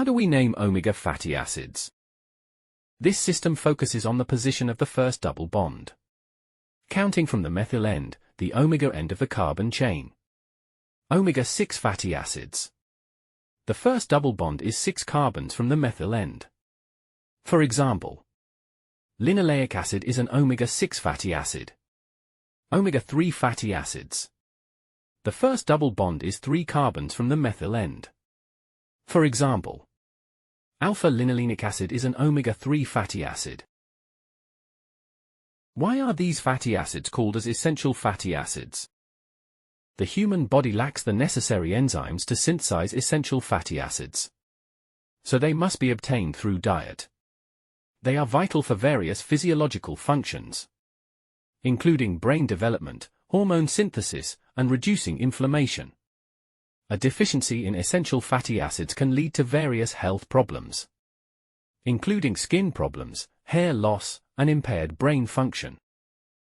How do we name omega fatty acids? This system focuses on the position of the first double bond, counting from the methyl end, the omega end of the carbon chain. Omega-6 fatty acids. The first double bond is 6 carbons from the methyl end. For example, linoleic acid is an omega-6 fatty acid. Omega-3 fatty acids. The first double bond is 3 carbons from the methyl end. For example, alpha-linolenic acid is an omega-3 fatty acid. Why are these fatty acids called as essential fatty acids? The human body lacks the necessary enzymes to synthesize essential fatty acids, so they must be obtained through diet. They are vital for various physiological functions, including brain development, hormone synthesis, and reducing inflammation. A deficiency in essential fatty acids can lead to various health problems, including skin problems, hair loss, and impaired brain function.